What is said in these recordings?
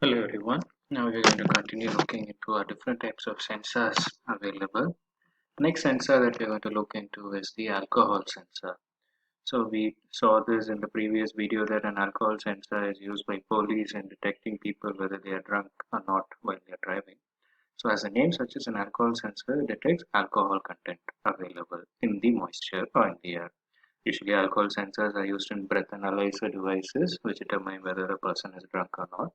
Hello everyone. Now we're going to continue looking into our different types of sensors available. Next sensor that we're going to look into is the alcohol sensor. So we saw this in the previous video that an alcohol sensor is used by police in detecting people whether they are drunk or not while they are driving. So as the name suggests, an alcohol sensor detects alcohol content available in the moisture or in the air. Usually alcohol sensors are used in breath analyzer devices which determine whether a person is drunk or not.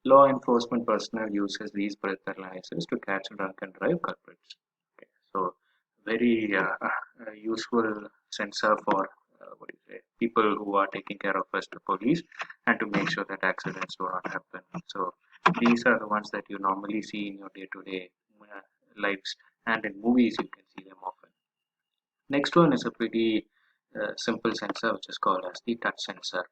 Law enforcement personnel uses these breath analyzers to catch drunk and drive culprits. Okay, so very useful sensor for what do you say, people who are taking care of us, the police, and to make sure that accidents do not happen. So these are the ones that you normally see in your day-to-day lives, and in movies you can see them often. Next one is a pretty simple sensor which is called as the touch sensor.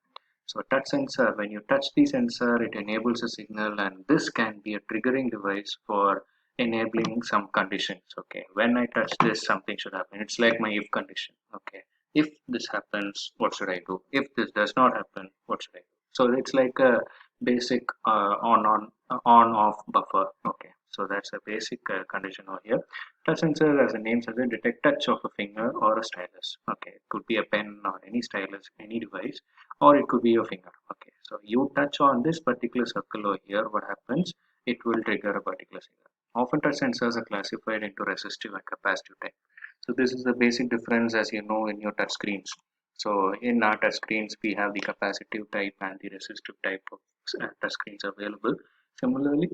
So touch sensor, when you touch the sensor, it enables a signal, and this can be a triggering device for enabling some conditions. Okay, when I touch this, something should happen. It's like my if condition. Okay, if this happens, what should I do? If this does not happen, what should I do? So it's like a basic on off buffer. Okay, so that's a basic condition over here. Touch sensor, as the name suggests, detect touch of a finger or a stylus. Okay, it could be a pen or any stylus, any device, or it could be your finger. Okay, so you touch on this particular circle over here, what happens? It will trigger a particular signal. Often touch sensors are classified into resistive and capacitive type. So this is the basic difference, as you know, in your touch screens. So in our touch screens, we have the capacitive type and the resistive type of touch screens available. Similarly,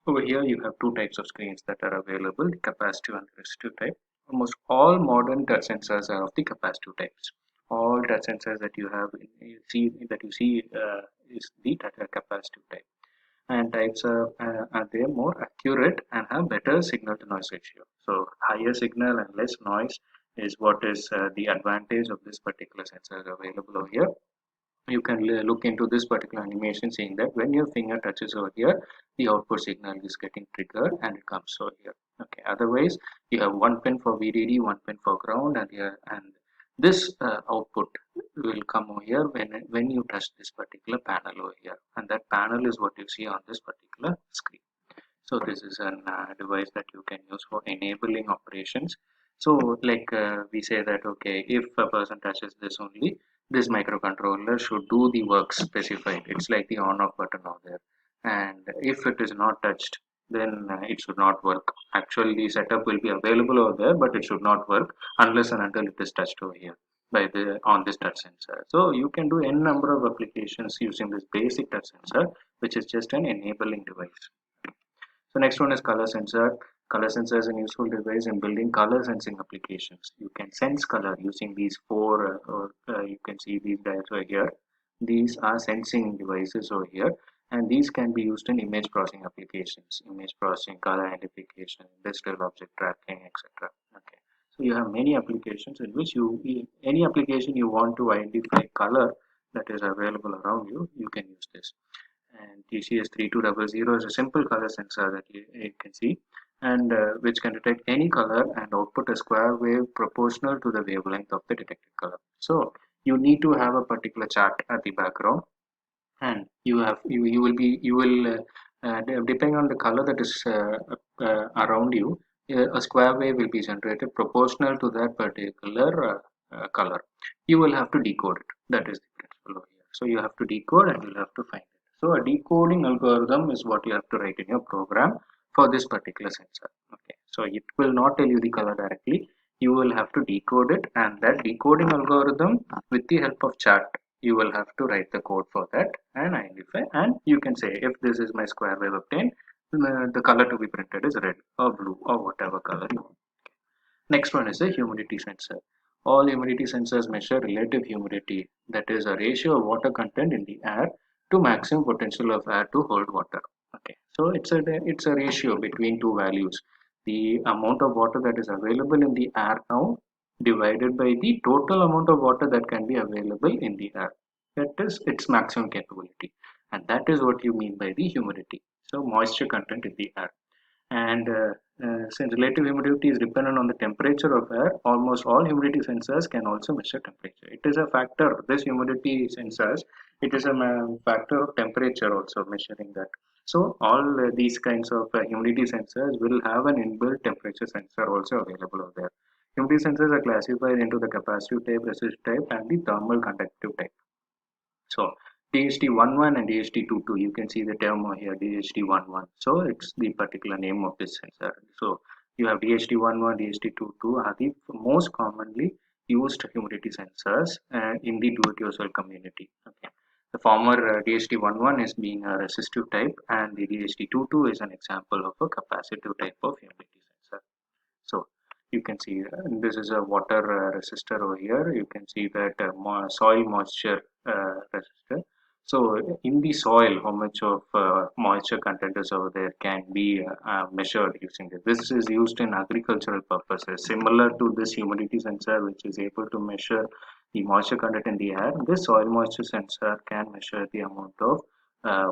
over here you have two types of screens that are available, the capacitive and the resistive type. Almost all modern touch sensors are of the capacitive types. All touch sensors that you see is the capacitive type, and types are they more accurate and have better signal to noise ratio. So higher signal and less noise is what is the advantage of this particular sensor available over here. You can look into this particular animation, saying that when your finger touches over here, the output signal is getting triggered and it comes over here. Okay, otherwise you have one pin for VDD, one pin for ground, and this output will come over here when you touch this particular panel over here, and that panel is what you see on this particular screen. So this is a device that you can use for enabling operations. So like we say that, okay, if a person touches this only, this microcontroller should do the work specified. It's like the on off button over there. And if it is not touched, then it should not work. Actually, the setup will be available over there, but it should not work unless and until it is touched over here by the on this touch sensor. So you can do n number of applications using this basic touch sensor, which is just an enabling device. So next one is color sensor. Color sensor is a useful device in building color sensing applications. You can sense color using these four, you can see these guys over here. These are sensing devices over here, and these can be used in image processing applications, image processing, color identification, industrial object tracking, etc. Okay. So you have many applications in which any application you want to identify color that is available around you, you can use this. And TCS3200 is a simple color sensor that you can see, and which can detect any color and output a square wave proportional to the wavelength of the detected color. So you need to have a particular chart at the background, and you will depending on the color that is around you, a square wave will be generated proportional to that particular color. You will have to decode it. That is the principle over here. So you have to decode and you'll have to find it. So a decoding algorithm is what you have to write in your program for this particular sensor. Okay, so it will not tell you the color directly. You will have to decode it, and that decoding algorithm, with the help of chart, you will have to write the code for that and identify, and you can say if this is my square wave obtained, the color to be printed is red or blue or whatever color you want. Next one is a humidity sensor. All humidity sensors measure relative humidity, that is a ratio of water content in the air to maximum potential of air to hold water. Okay, so it's a ratio between two values, the amount of water that is available in the air now divided by the total amount of water that can be available in the air. That is its maximum capability, and that is what you mean by the humidity. So moisture content in the air. And since relative humidity is dependent on the temperature of air, almost all humidity sensors can also measure temperature. It is a factor, this humidity sensors, it is a factor of temperature also measuring that. So all these kinds of humidity sensors will have an inbuilt temperature sensor also available over there. Humidity sensors are classified into the capacitive type, resistive type, and the thermal conductive type. So DHT11 and DHT22, you can see the term over here, DHT11. So it's the particular name of this sensor. So you have DHT11, DHT22 are the most commonly used humidity sensors in the do-it-yourself community. Okay. The former DHT11 is being a resistive type, and the DHT22 is an example of a capacitive type of humidity sensor. So you can see this is a water resistor over here. You can see that soil moisture resistor. So in the soil, how much of moisture content is over there can be measured using this. This is used in agricultural purposes, similar to this humidity sensor, which is able to measure the moisture content in the air. This soil moisture sensor can measure the amount of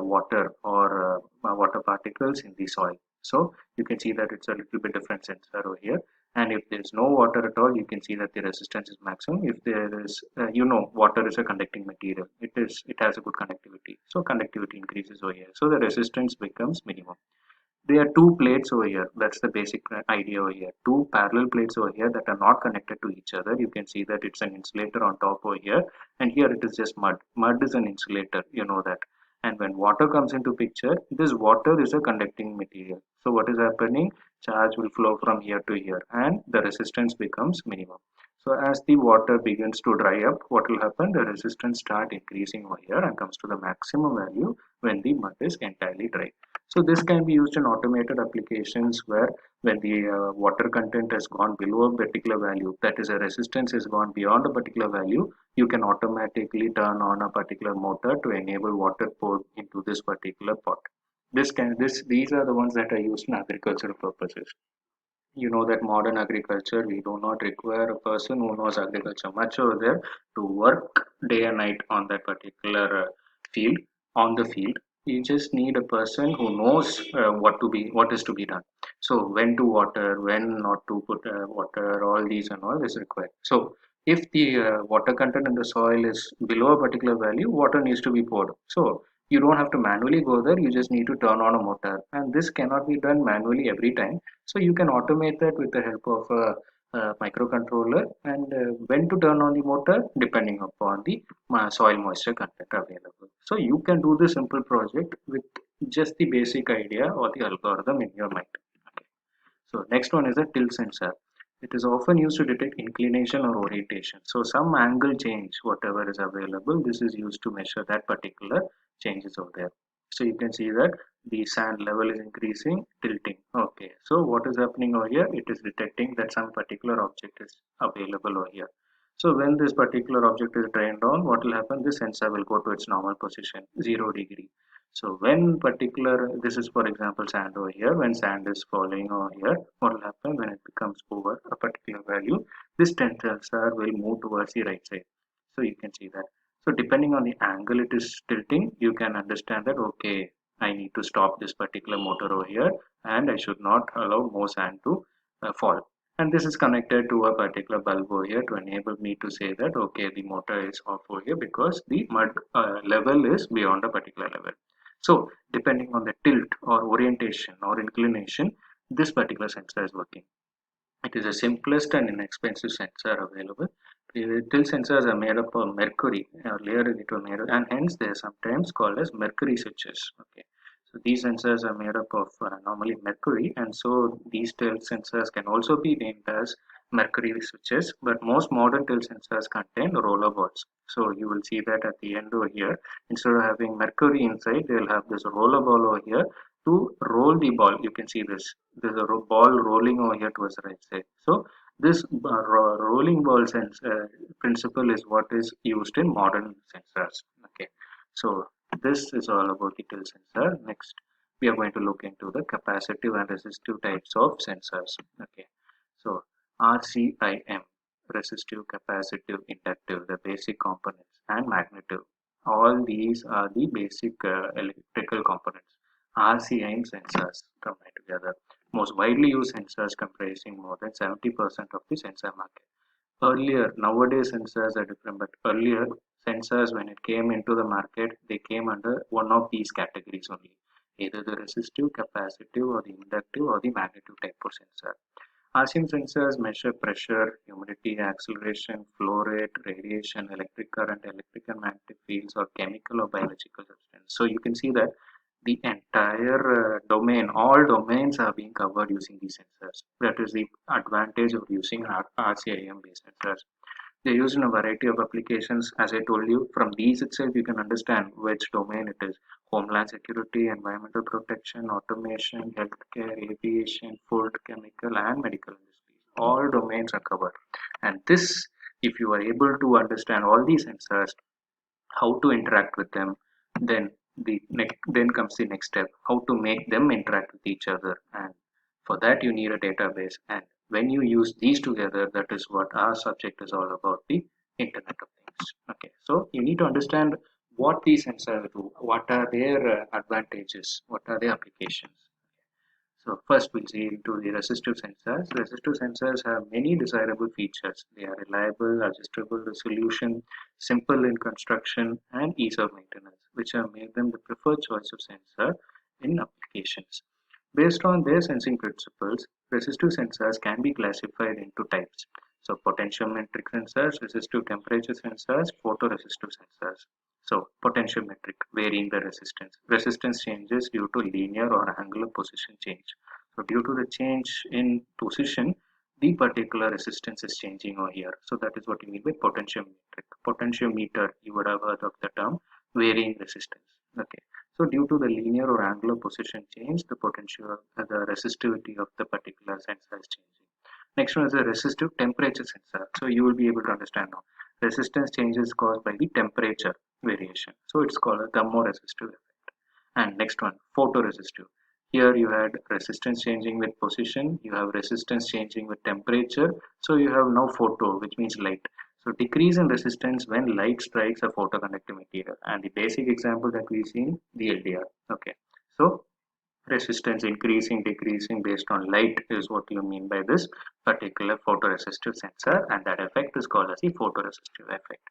water or water particles in the soil. So you can see that it's a little bit different sensor over here. And if there is no water at all, you can see that the resistance is maximum. If there is, water is a conducting material. It has a good conductivity. So conductivity increases over here. So the resistance becomes minimum. There are two plates over here. That's the basic idea over here. Two parallel plates over here that are not connected to each other. You can see that it's an insulator on top over here, and here it is just mud. Mud is an insulator, you know that. And when water comes into picture, this water is a conducting material. So what is happening? Charge will flow from here to here, and the resistance becomes minimum. So as the water begins to dry up, what will happen? The resistance start increasing over here and comes to the maximum value when the mud is entirely dry. So this can be used in automated applications where when the water content has gone below a particular value, that is a resistance has gone beyond a particular value, you can automatically turn on a particular motor to enable water poured into this particular pot. These are the ones that are used in agricultural purposes. You know that modern agriculture, we do not require a person who knows agriculture much over there to work day and night on that particular field on the field. You just need a person who knows what is to be done. So when to water, when not to put water, all these and all is required. So if the water content in the soil is below a particular value, water needs to be poured. So you don't have to manually go there, you just need to turn on a motor, and this cannot be done manually every time. So you can automate that with the help of a microcontroller, and when to turn on the motor depending upon the soil moisture content available. So you can do this simple project with just the basic idea or the algorithm in your mind. Okay. So next one is a tilt sensor. It is often used to detect inclination or orientation. So some angle change, whatever is available, this is used to measure that particular changes over there. So you can see that the sand level is increasing, tilting. Okay, so what is happening over here? It is detecting that some particular object is available over here. So when this particular object is drained on, what will happen? This sensor will go to its normal position, 0 degree. So when particular, this is for example sand over here, when sand is falling over here, what will happen when it becomes over a particular value? This sensor will move towards the right side. So you can see that. So depending on the angle it is tilting, you can understand that, okay, I need to stop this particular motor over here and I should not allow more sand to fall. And this is connected to a particular bulb over here to enable me to say that, okay, the motor is off over here because the mud level is beyond a particular level. So depending on the tilt or orientation or inclination, this particular sensor is working. It is the simplest and inexpensive sensor available. The tilt sensors are made up of mercury. Earlier it was made, and hence they are sometimes called as mercury switches. Okay, so these sensors are made up of normally mercury, and so these tilt sensors can also be named as mercury switches. But most modern tilt sensors contain roller balls. So you will see that at the end over here, instead of having mercury inside, they will have this roller ball over here to roll the ball. You can see this. There's a ball rolling over here towards the right side. So this rolling ball sense principle is what is used in modern sensors. Okay, so this is all about the tilt sensor. Next, we are going to look into the capacitive and resistive types of sensors. Okay, so RCIM, resistive, capacitive, inductive, the basic components, and magnetic. All these are the basic electrical components. RCIM sensors combined together. Most widely used sensors comprising more than 70% of the sensor market. Earlier, nowadays sensors are different, but earlier sensors when it came into the market, they came under one of these categories only. either the resistive, capacitive, or the inductive, or the magnetic type of sensor. RCIM sensors measure pressure, humidity, acceleration, flow rate, radiation, electric current, electric and magnetic fields, or chemical or biological substance. So you can see that the entire domain, all domains are being covered using these sensors. That is the advantage of using RCIM based sensors. They're used in a variety of applications. As I told you, from these itself, you can understand which domain it is. Homeland security, environmental protection, automation, healthcare, aviation, food, chemical, and medical industries. All domains are covered. And this, if you are able to understand all these sensors, how to interact with them, then then comes the next step, how to make them interact with each other. And for that you need a database, and when you use these together, that is what our subject is all about, the internet of things. Okay, so you need to understand what these sensors do, what are their advantages, what are their applications. So first we'll see into the resistive sensors. Resistive sensors have many desirable features. They are reliable, adjustable resolution, simple in construction, and ease of maintenance, which have made them the preferred choice of sensor in applications. Based on their sensing principles, resistive sensors can be classified into types. So potentiometric sensors, resistive temperature sensors, photoresistive sensors. So potentiometric, varying the resistance. Resistance changes due to linear or angular position change. So due to the change in position, the particular resistance is changing over here. So that is what you mean by potentiometric. Potentiometer, you would have heard of the term varying resistance. Okay. So due to the linear or angular position change, the potential, the resistivity of the particular sensor is changing. Next one is a resistive temperature sensor. So you will be able to understand now. Resistance changes caused by the temperature variation. So it's called a thermoresistive effect. And next one, photoresistive. Here you had resistance changing with position, you have resistance changing with temperature. So you have now photo, which means light. So decrease in resistance when light strikes a photoconductive material. And the basic example that we've seen, the LDR. Okay. So resistance increasing, decreasing based on light is what you mean by this particular photoresistive sensor, and that effect is called as the photoresistive effect.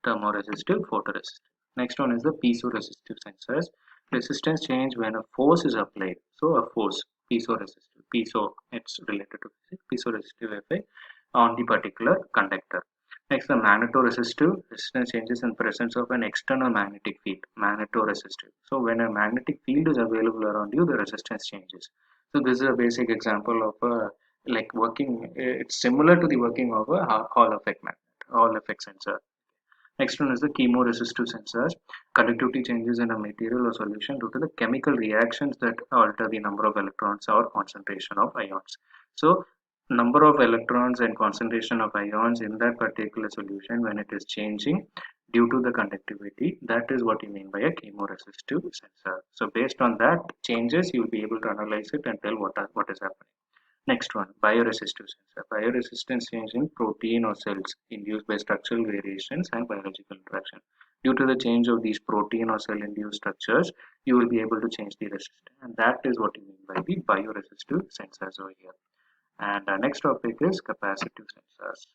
Thermoresistive, photoresistive. Next one is the piezoresistive sensors. Resistance change when a force is applied. So a force, piezoresistive, piezo, it's related to physics, piezoresistive effect on the particular conductor. Next, the magnetoresistive. Resistance changes in presence of an external magnetic field. Magnetoresistive. So when a magnetic field is available around you, the resistance changes. So this is a basic example of a like working. It's similar to the working of a Hall effect magnet, Hall effect sensor. Next one is the chemoresistive sensors. Conductivity changes in a material or solution due to the chemical reactions that alter the number of electrons or concentration of ions. So number of electrons and concentration of ions in that particular solution, when it is changing due to the conductivity, that is what you mean by a chemoresistive sensor. So based on that changes, you will be able to analyze it and tell what is happening. Next one, bioresistive sensor. Bioresistance change in protein or cells induced by structural variations and biological interaction. Due to the change of these protein or cell induced structures, you will be able to change the resistance. And that is what you mean by the bioresistive sensors over here. And our next topic is capacitive sensors.